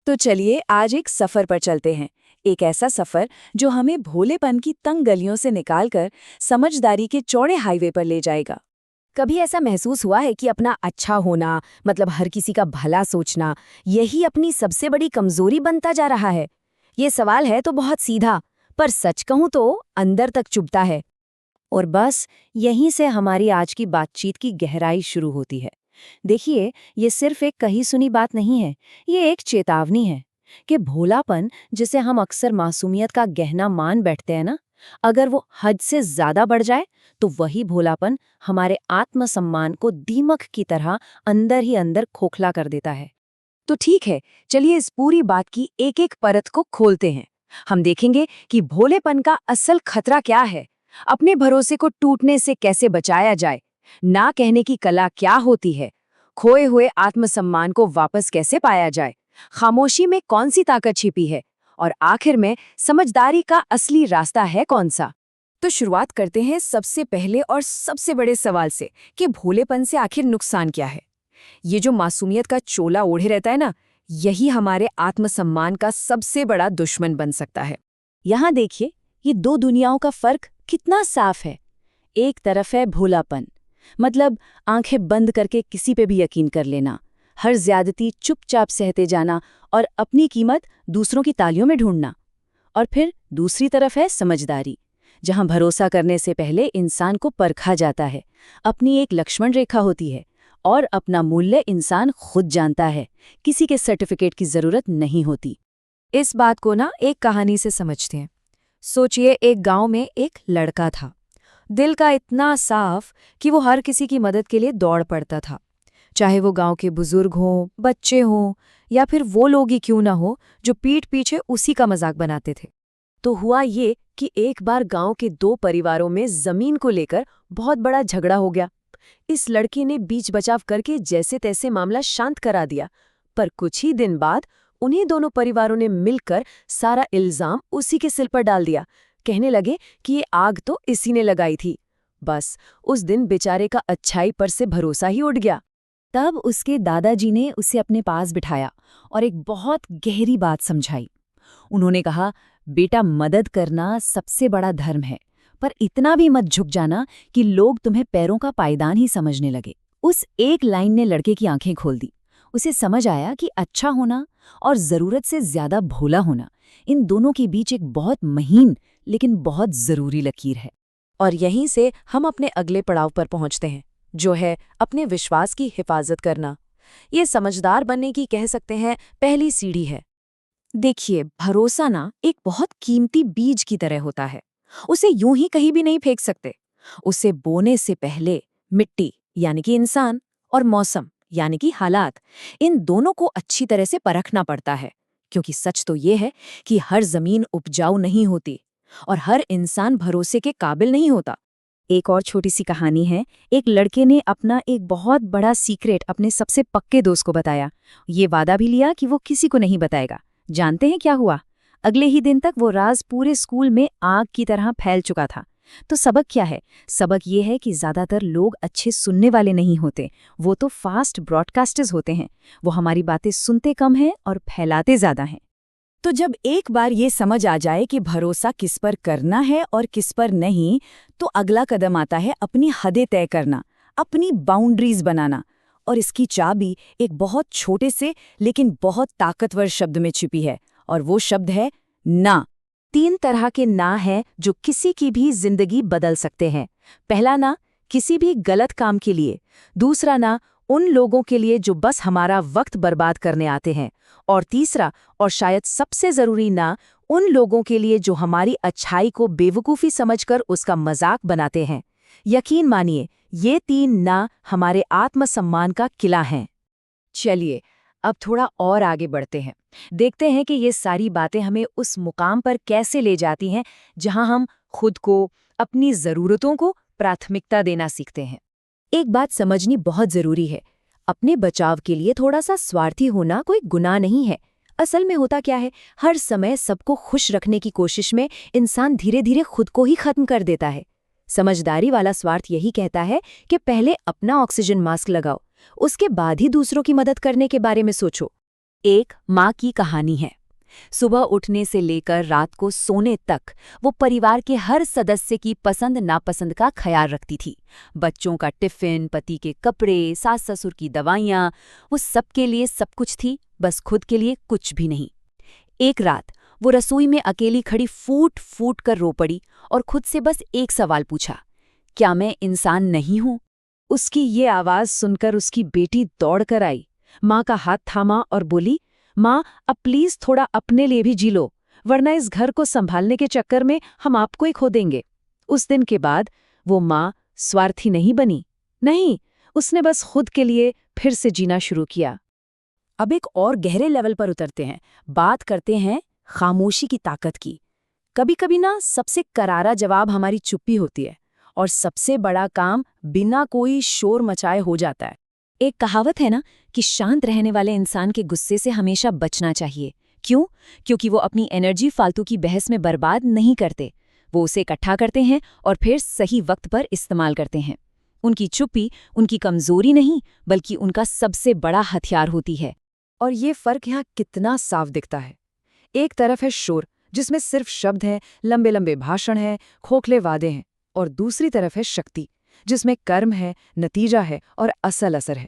तो चलिए आज एक सफर पर चलते हैं। एक ऐसा सफर जो हमें भोलेपन की तंग गलियों से निकालकर समझदारी के चौड़े हाईवे पर ले जाएगा। कभी ऐसा महसूस हुआ है कि अपना अच्छा होना, मतलब हर किसी का भला सोचना, यही अपनी सबसे बड़ी कमजोरी बनता जा रहा है? ये सवाल है तो बहुत सीधा, पर सच कहूं तो अंदर तक चुभता है। और बस यहीं से हमारी आज की बातचीत की गहराई शुरू होती है। देखिए, ये सिर्फ एक कही सुनी बात नहीं है, ये एक चेतावनी है कि भोलापन, जिसे हम अक्सर मासूमियत का गहना मान बैठते हैं ना, अगर वो हद से ज्यादा बढ़ जाए तो वही भोलापन हमारे आत्मसम्मान को दीमक की तरह अंदर ही अंदर खोखला कर देता है। तो ठीक है, चलिए इस पूरी बात की एक एक परत को खोलते हैं। हम देखेंगे कि भोलेपन का असल खतरा क्या है, अपने भरोसे को टूटने से कैसे बचाया जाए, ना कहने की कला क्या होती है, खोए हुए आत्मसम्मान को वापस कैसे पाया जाए, खामोशी में कौन सी ताकत छिपी है, और आखिर में समझदारी का असली रास्ता है कौन सा। तो शुरुआत करते हैं सबसे पहले और सबसे बड़े सवाल से कि भोलेपन से आखिर नुकसान क्या है। ये जो मासूमियत का चोला ओढ़े रहता है ना, यही हमारे आत्मसम्मान का सबसे बड़ा दुश्मन बन सकता है। यहाँ देखिए, ये दो दुनियाओं का फर्क कितना साफ है। एक तरफ है भोलापन, मतलब आंखें बंद करके किसी पे भी यकीन कर लेना, हर ज्यादती चुपचाप सहते जाना और अपनी कीमत दूसरों की तालियों में ढूंढना। और फिर दूसरी तरफ है समझदारी, जहां भरोसा करने से पहले इंसान को परखा जाता है, अपनी एक लक्ष्मण रेखा होती है और अपना मूल्य इंसान खुद जानता है, किसी के सर्टिफिकेट की जरूरत नहीं होती। इस बात को ना एक कहानी से समझते हैं। सोचिए, एक गांव में एक लड़का था, दिल का इतना साफ कि वो हर किसी की मदद के लिए दौड़ पड़ता था, चाहे वो गांव के बुजुर्ग हों, बच्चे हों, या फिर वो लोग ही क्यों ना हो जो पीठ पीछे उसी का मजाक बनाते थे। तो हुआ ये कि एक बार गांव के दो परिवारों में जमीन को लेकर बहुत बड़ा झगड़ा हो गया। इस लड़के ने बीच बचाव करके जैसे तैसे मामला शांत करा दिया, पर कुछ ही दिन बाद उन्हीं दोनों परिवारों ने मिलकर सारा इल्जाम उसी के सिर पर डाल दिया। कहने लगे कि ये आग तो इसी ने लगाई थी। बस उस दिन बेचारे का अच्छाई पर से भरोसा ही उठ गया। तब उसके दादाजी ने उसे अपने पास बिठाया और एक बहुत गहरी बात समझाई। उन्होंने कहा, बेटा, मदद करना सबसे बड़ा धर्म है, पर इतना भी मत झुक जाना कि लोग तुम्हें पैरों का पायदान ही समझने लगे। उस एक लाइन ने लड़के की आंखें खोल दी। उसे समझ आया कि अच्छा होना और जरूरत से ज्यादा भोला होना, इन दोनों के बीच एक बहुत महीन लेकिन बहुत जरूरी लकीर है। और यहीं से हम अपने अगले पड़ाव पर पहुंचते हैं, जो है अपने विश्वास की हिफाजत करना। ये समझदार बनने की, कह सकते हैं, पहली सीढ़ी है। देखिए, भरोसा ना एक बहुत कीमती बीज की तरह होता है। उसे यूं ही कहीं भी नहीं फेंक सकते। उसे बोने से पहले मिट्टी यानी कि इंसान और मौसम यानी कि हालात, इन दोनों को अच्छी तरह से परखना पड़ता है। क्योंकि सच तो ये है कि हर जमीन उपजाऊ नहीं होती और हर इंसान भरोसे के काबिल नहीं होता। एक और छोटी सी कहानी है। एक लड़के ने अपना एक बहुत बड़ा सीक्रेट अपने सबसे पक्के दोस्त को बताया। ये वादा भी लिया कि वो किसी को नहीं बताएगा। जानते हैं क्या हुआ? अगले ही दिन तक वो राज पूरे स्कूल में आग की तरह फैल चुका था। तो सबक क्या है? सबक ये है कि ज्यादातर लोग अच्छे सुनने वाले नहीं होते, वो तो फास्ट ब्रॉडकास्टर्स होते हैं। वो हमारी बातें सुनते कम हैं और फैलाते ज्यादा हैं। तो जब एक बार ये समझ आ जाए कि भरोसा किस पर करना है और किस पर नहीं, तो अगला कदम आता है अपनी हदें तय करना, अपनी बाउंड्रीज बनाना। और इसकी चाबी एक बहुत छोटे से लेकिन बहुत ताकतवर शब्द में छिपी है, और वो शब्द है ना। 3 तरह के ना हैं जो किसी की भी जिंदगी बदल सकते हैं। पहला ना, किसी भी गलत काम के लिए। दूसरा ना, उन लोगों के लिए जो बस हमारा वक्त बर्बाद करने आते हैं। और तीसरा, और शायद सबसे जरूरी ना, उन लोगों के लिए जो हमारी अच्छाई को बेवकूफ़ी समझकर उसका मजाक बनाते हैं। यकीन मानिए, ये 3 ना हमारे आत्मसम्मान का किला हैं। चलिए, अब थोड़ा और आगे बढ़ते हैं। देखते हैं कि ये सारी बातें हमें उस मुकाम पर कैसे ले जाती हैं जहां हम खुद को, अपनी ज़रूरतों को प्राथमिकता देना सीखते हैं। एक बात समझनी बहुत जरूरी है, अपने बचाव के लिए थोड़ा सा स्वार्थी होना कोई गुनाह नहीं है। असल में होता क्या है, हर समय सबको खुश रखने की कोशिश में इंसान धीरे धीरे खुद को ही खत्म कर देता है। समझदारी वाला स्वार्थ यही कहता है कि पहले अपना ऑक्सीजन मास्क लगाओ, उसके बाद ही दूसरों की मदद करने के बारे में सोचो। एक माँ की कहानी है। सुबह उठने से लेकर रात को सोने तक वो परिवार के हर सदस्य की पसंद नापसंद का ख्याल रखती थी। बच्चों का टिफिन, पति के कपड़े, सास ससुर की दवाइयाँ, वो सबके लिए सब कुछ थी, बस खुद के लिए कुछ भी नहीं। एक रात वो रसोई में अकेली खड़ी फूट फूट कर रो पड़ी और खुद से बस एक सवाल पूछा, क्या मैं इंसान नहीं हूं? उसकी ये आवाज सुनकर उसकी बेटी दौड़ कर आई, माँ का हाथ थामा और बोली, माँ अब प्लीज थोड़ा अपने लिए भी जी लो, वरना इस घर को संभालने के चक्कर में हम आपको ही खो देंगे। उस दिन के बाद वो माँ स्वार्थी नहीं बनी। नहीं, उसने बस खुद के लिए फिर से जीना शुरू किया। अब एक और गहरे लेवल पर उतरते हैं, बात करते हैं खामोशी की ताकत की। कभी कभी ना सबसे करारा जवाब हमारी चुप्पी होती है और सबसे बड़ा काम बिना कोई शोर मचाए हो जाता है। एक कहावत है ना कि शांत रहने वाले इंसान के गुस्से से हमेशा बचना चाहिए। क्यों? क्योंकि वो अपनी एनर्जी फालतू की बहस में बर्बाद नहीं करते, वो उसे इकट्ठा करते हैं और फिर सही वक्त पर इस्तेमाल करते हैं। उनकी चुप्पी उनकी कमजोरी नहीं, बल्कि उनका सबसे बड़ा हथियार होती है। और ये फर्क यहाँ कितना साफ दिखता है। एक तरफ है शोर, जिसमें सिर्फ शब्द हैं, लंबे लंबे भाषण हैं, खोखले वादे हैं, और दूसरी तरफ है शक्ति, जिसमें कर्म है, नतीजा है और असल असर है।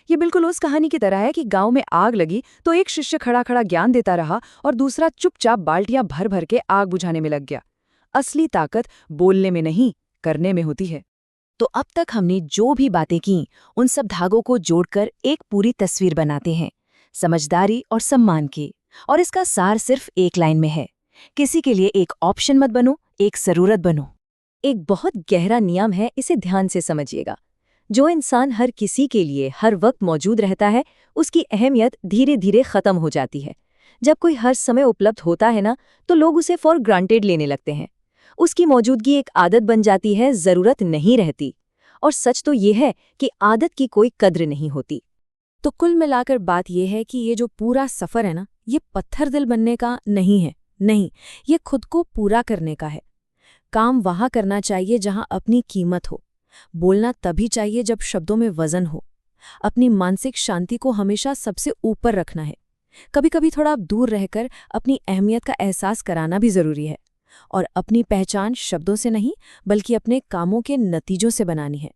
ये बिल्कुल उस कहानी की तरह है कि गांव में आग लगी तो एक शिष्य खड़ा खड़ा ज्ञान देता रहा और दूसरा चुपचाप बाल्टियां भर भर के आग बुझाने में लग गया। असली ताकत बोलने में नहीं, करने में होती है। तो अब तक हमने जो भी बातें की, उन सब धागों को जोड़कर एक पूरी तस्वीर बनाते हैं, समझदारी और सम्मान की। और इसका सार सिर्फ एक लाइन में है, किसी के लिए एक ऑप्शन मत बनो, एक जरूरत बनो। एक बहुत गहरा नियम है, इसे ध्यान से समझिएगा। जो इंसान हर किसी के लिए हर वक्त मौजूद रहता है, उसकी अहमियत धीरे धीरे खत्म हो जाती है। जब कोई हर समय उपलब्ध होता है ना, तो लोग उसे फॉर ग्रांटेड लेने लगते हैं। उसकी मौजूदगी एक आदत बन जाती है, जरूरत नहीं रहती। और सच तो ये है कि आदत की कोई कद्र नहीं होती। तो कुल मिलाकर बात यह है कि ये जो पूरा सफर है ना, ये पत्थर दिल बनने का नहीं है। नहीं, ये खुद को पूरा करने का है। काम वहां करना चाहिए जहां अपनी कीमत हो। बोलना तभी चाहिए जब शब्दों में वजन हो। अपनी मानसिक शांति को हमेशा सबसे ऊपर रखना है। कभी कभी थोड़ा दूर रहकर अपनी अहमियत का एहसास कराना भी जरूरी है। और अपनी पहचान शब्दों से नहीं, बल्कि अपने कामों के नतीजों से बनानी है।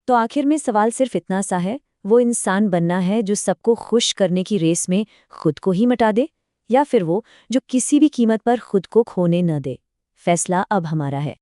तो आखिर में सवाल सिर्फ इतना सा है, वो इंसान बनना है जो सबको खुश करने की रेस में खुद को ही मिटा दे, या फिर वो जो किसी भी कीमत पर खुद को खोने न दे। फैसला अब हमारा है।